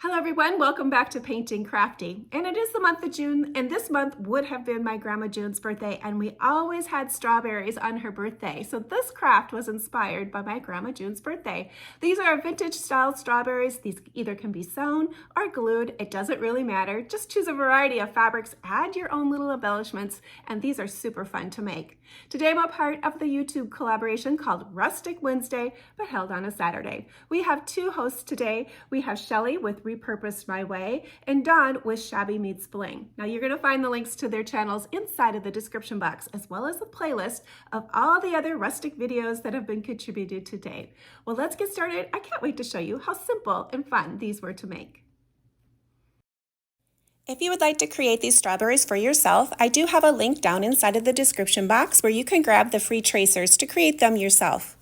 Hello everyone, welcome back to Painting Crafty. And it is the month of June, and this month would have been my Grandma June's birthday, and we always had strawberries on her birthday. So this craft was inspired by my Grandma June's birthday. These are vintage style strawberries. These either can be sewn or glued. It doesn't really matter. Just choose a variety of fabrics, add your own little embellishments, and these are super fun to make. Today I'm a part of the YouTube collaboration called Rustic Wednesday, but held on a Saturday. We have two hosts today. We have Shelly with Repurposed My Way and Dawn with Shabby Meets Bling. Now you're going to find the links to their channels inside of the description box, as well as a playlist of all the other rustic videos that have been contributed to date. Well, let's get started. I can't wait to show you how simple and fun these were to make. If you would like to create these strawberries for yourself, I do have a link down inside of the description box where you can grab the free tracers to create them yourself.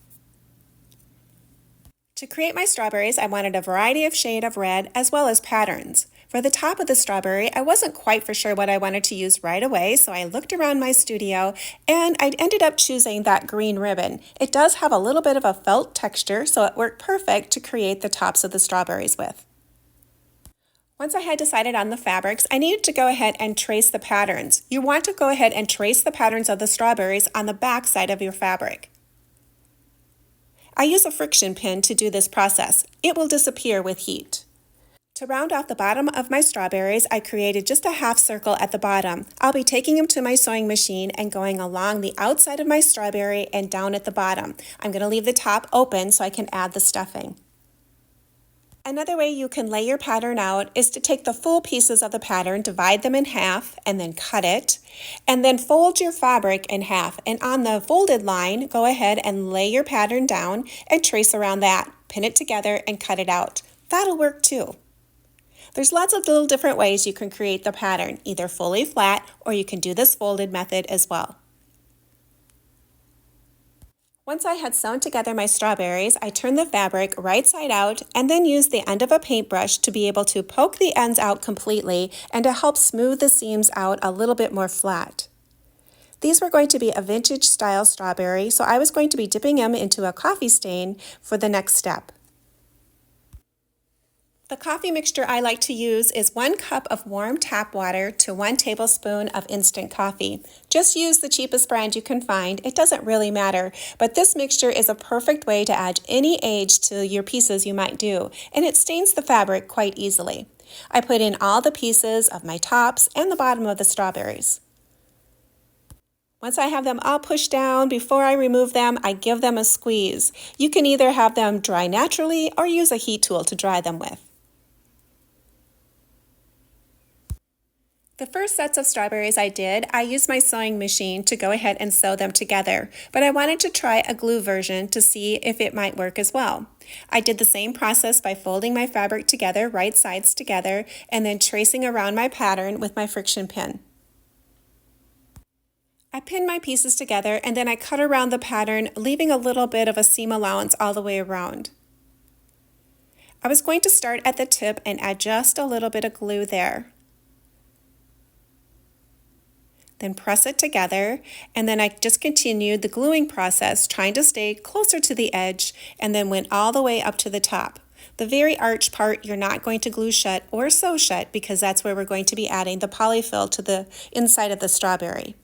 To create my strawberries, I wanted a variety of shade of red as well as patterns. For the top of the strawberry, I wasn't quite for sure what I wanted to use right away, so I looked around my studio and I ended up choosing that green ribbon. It does have a little bit of a felt texture, so it worked perfect to create the tops of the strawberries with. Once I had decided on the fabrics, I needed to go ahead and trace the patterns. You want to go ahead and trace the patterns of the strawberries on the back side of your fabric. I use a friction pin to do this process. It will disappear with heat. To round off the bottom of my strawberries, I created just a half circle at the bottom. I'll be taking them to my sewing machine and going along the outside of my strawberry and down at the bottom. I'm going to leave the top open so I can add the stuffing. Another way you can lay your pattern out is to take the full pieces of the pattern, divide them in half, and then cut it, and then fold your fabric in half. And on the folded line, go ahead and lay your pattern down and trace around that. Pin it together and cut it out. That'll work too. There's lots of little different ways you can create the pattern, either fully flat or you can do this folded method as well. Once I had sewn together my strawberries, I turned the fabric right side out and then used the end of a paintbrush to be able to poke the ends out completely and to help smooth the seams out a little bit more flat. These were going to be a vintage style strawberry, so I was going to be dipping them into a coffee stain for the next step. The coffee mixture I like to use is 1 cup of warm tap water to 1 tablespoon of instant coffee. Just use the cheapest brand you can find. It doesn't really matter, but this mixture is a perfect way to add any age to your pieces you might do, and it stains the fabric quite easily. I put in all the pieces of my tops and the bottom of the strawberries. Once I have them all pushed down, before I remove them, I give them a squeeze. You can either have them dry naturally or use a heat tool to dry them with. The first sets of strawberries I used my sewing machine to go ahead and sew them together, but I wanted to try a glue version to see if it might work as well. I did the same process by folding my fabric together, right sides together, and then tracing around my pattern with my friction pin. I pinned my pieces together and then I cut around the pattern, leaving a little bit of a seam allowance all the way around. I was going to start at the tip and add just a little bit of glue there. Then press it together, and then I just continued the gluing process, trying to stay closer to the edge, and then went all the way up to the top. The very arch part you're not going to glue shut or sew shut because that's where we're going to be adding the polyfill to the inside of the strawberry.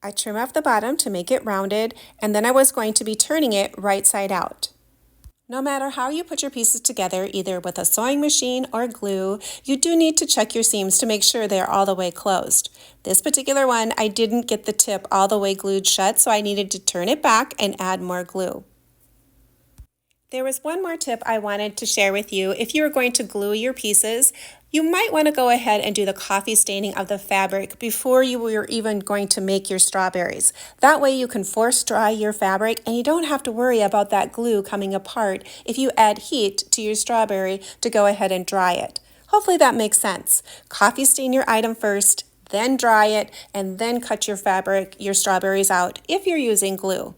I trim off the bottom to make it rounded, and then I was going to be turning it right side out. No matter how you put your pieces together, either with a sewing machine or glue, you do need to check your seams to make sure they're all the way closed. This particular one, I didn't get the tip all the way glued shut, so I needed to turn it back and add more glue. There was one more tip I wanted to share with you. If you are going to glue your pieces, you might want to go ahead and do the coffee staining of the fabric before you were even going to make your strawberries. That way you can force dry your fabric and you don't have to worry about that glue coming apart if you add heat to your strawberry to go ahead and dry it. Hopefully that makes sense. Coffee stain your item first, then dry it, and then cut your strawberries out if you're using glue.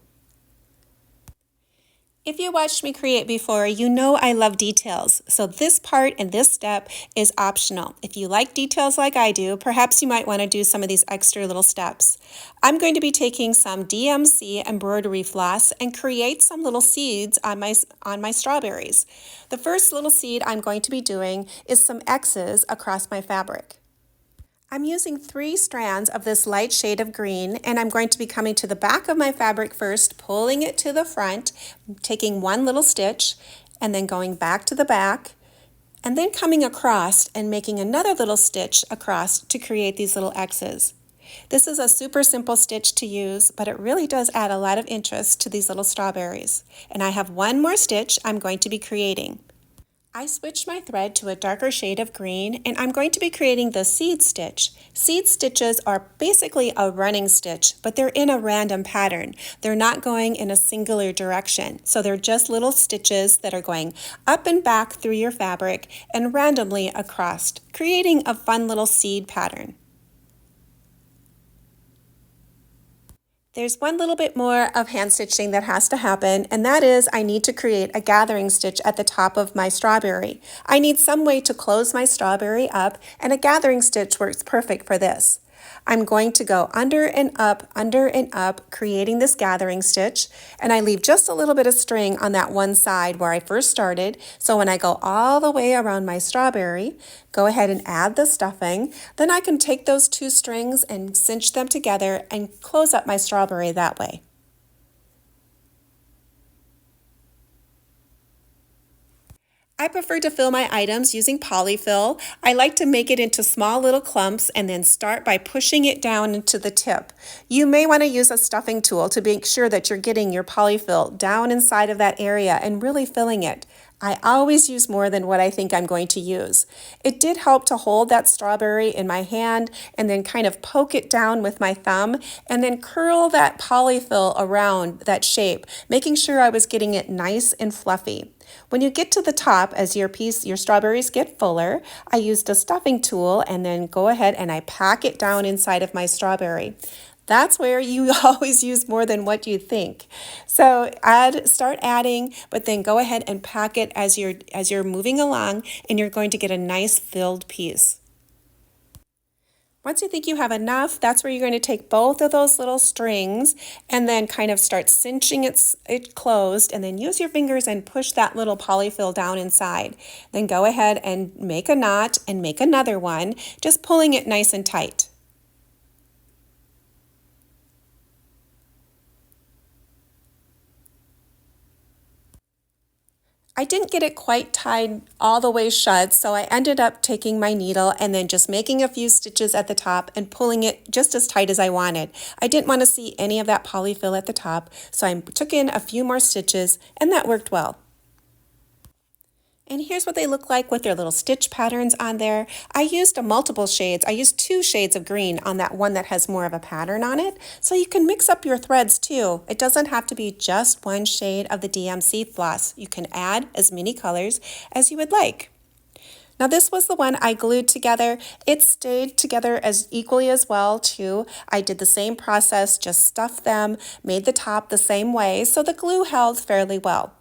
If you watched me create before, you know I love details, so this part and this step is optional. If you like details like I do, perhaps you might want to do some of these extra little steps. I'm going to be taking some DMC embroidery floss and create some little seeds on my strawberries. The first little seed I'm going to be doing is some X's across my fabric. I'm using 3 strands of this light shade of green, and I'm going to be coming to the back of my fabric first, pulling it to the front, taking one little stitch, and then going back to the back, and then coming across and making another little stitch across to create these little X's. This is a super simple stitch to use, but it really does add a lot of interest to these little strawberries. And I have one more stitch I'm going to be creating. I switched my thread to a darker shade of green, and I'm going to be creating the seed stitch. Seed stitches are basically a running stitch, but they're in a random pattern. They're not going in a singular direction. So they're just little stitches that are going up and back through your fabric and randomly across, creating a fun little seed pattern. There's one little bit more of hand stitching that has to happen, and that is I need to create a gathering stitch at the top of my strawberry. I need some way to close my strawberry up, and a gathering stitch works perfect for this. I'm going to go under and up, creating this gathering stitch, and I leave just a little bit of string on that one side where I first started. So when I go all the way around my strawberry, go ahead and add the stuffing. Then I can take those 2 strings and cinch them together and close up my strawberry that way. I prefer to fill my items using Polyfill. I like to make it into small little clumps and then start by pushing it down into the tip. You may want to use a stuffing tool to make sure that you're getting your Polyfill down inside of that area and really filling it. I always use more than what I think I'm going to use. It did help to hold that strawberry in my hand and then kind of poke it down with my thumb and then curl that Polyfill around that shape, making sure I was getting it nice and fluffy. When you get to the top, as your strawberries get fuller, I used a stuffing tool and then go ahead and I pack it down inside of my strawberry. That's where you always use more than what you think. So start adding, but then go ahead and pack it as you're moving along, and you're going to get a nice filled piece. Once you think you have enough, that's where you're going to take both of those little strings and then kind of start cinching it closed, and then use your fingers and push that little polyfill down inside. Then go ahead and make a knot and make another one, just pulling it nice and tight. I didn't get it quite tied all the way shut, so I ended up taking my needle and then just making a few stitches at the top and pulling it just as tight as I wanted. I didn't want to see any of that polyfill at the top, so I took in a few more stitches, and that worked well. And here's what they look like with their little stitch patterns on there. I used multiple shades. I used 2 shades of green on that one that has more of a pattern on it. So you can mix up your threads too. It doesn't have to be just one shade of the DMC floss. You can add as many colors as you would like. Now this was the one I glued together. It stayed together as equally as well too. I did the same process, just stuffed them, made the top the same way, so the glue held fairly well.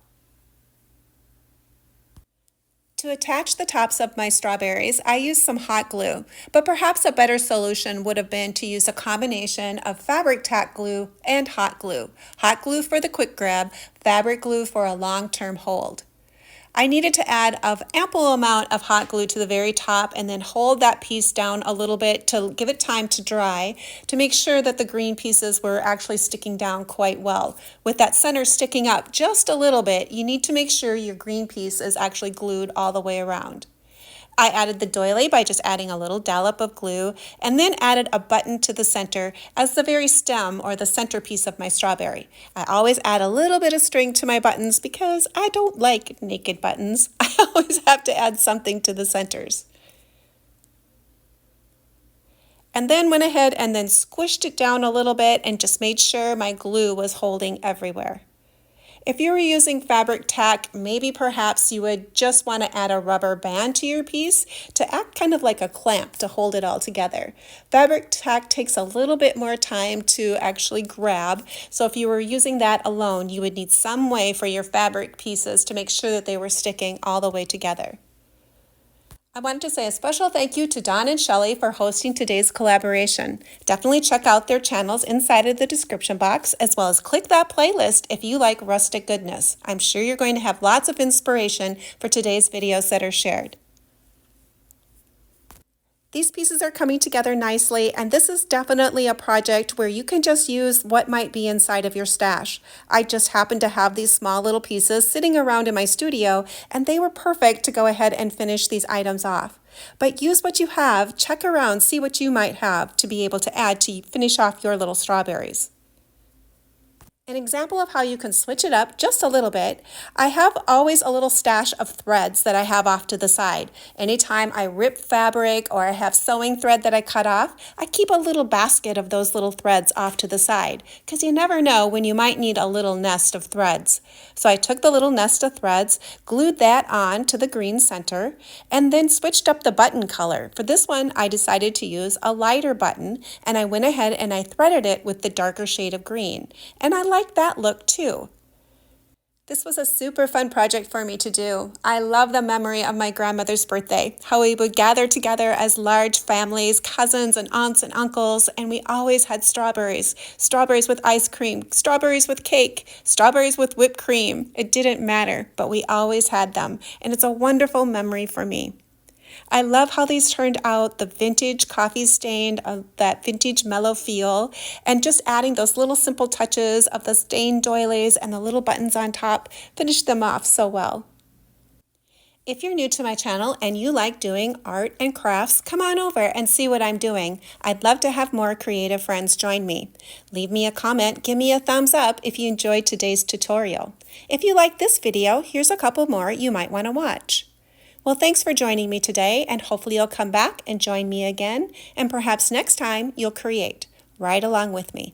To attach the tops of my strawberries, I used some hot glue, but perhaps a better solution would have been to use a combination of fabric tack glue and hot glue. Hot glue for the quick grab, fabric glue for a long-term hold. I needed to add an ample amount of hot glue to the very top and then hold that piece down a little bit to give it time to dry to make sure that the green pieces were actually sticking down quite well. With that center sticking up just a little bit, you need to make sure your green piece is actually glued all the way around. I added the doily by just adding a little dollop of glue and then added a button to the center as the very stem or the centerpiece of my strawberry. I always add a little bit of string to my buttons because I don't like naked buttons. I always have to add something to the centers. And then went ahead and then squished it down a little bit and just made sure my glue was holding everywhere. If you were using fabric tack, maybe perhaps you would just want to add a rubber band to your piece to act kind of like a clamp to hold it all together. Fabric tack takes a little bit more time to actually grab, so if you were using that alone, you would need some way for your fabric pieces to make sure that they were sticking all the way together. I wanted to say a special thank you to Don and Shelly for hosting today's collaboration. Definitely check out their channels inside of the description box, as well as click that playlist if you like rustic goodness. I'm sure you're going to have lots of inspiration for today's videos that are shared. These pieces are coming together nicely, and this is definitely a project where you can just use what might be inside of your stash. I just happened to have these small little pieces sitting around in my studio, and they were perfect to go ahead and finish these items off. But use what you have, check around, see what you might have to be able to add to finish off your little strawberries. An example of how you can switch it up just a little bit, I have always a little stash of threads that I have off to the side. Anytime I rip fabric or I have sewing thread that I cut off, I keep a little basket of those little threads off to the side, because you never know when you might need a little nest of threads. So I took the little nest of threads, glued that on to the green center, and then switched up the button color. For this one, I decided to use a lighter button, and I went ahead and I threaded it with the darker shade of green. And I like that look too. This was a super fun project for me to do. I love the memory of my grandmother's birthday, how we would gather together as large families, cousins and aunts and uncles, and we always had strawberries. Strawberries with ice cream, strawberries with cake, strawberries with whipped cream. It didn't matter, but we always had them, and it's a wonderful memory for me. I love how these turned out, the vintage coffee stained, that vintage mellow feel, and just adding those little simple touches of the stained doilies and the little buttons on top finished them off so well. If you're new to my channel and you like doing art and crafts, come on over and see what I'm doing. I'd love to have more creative friends join me. Leave me a comment, give me a thumbs up if you enjoyed today's tutorial. If you like this video, here's a couple more you might want to watch. Well, thanks for joining me today, and hopefully you'll come back and join me again, and perhaps next time you'll create right along with me.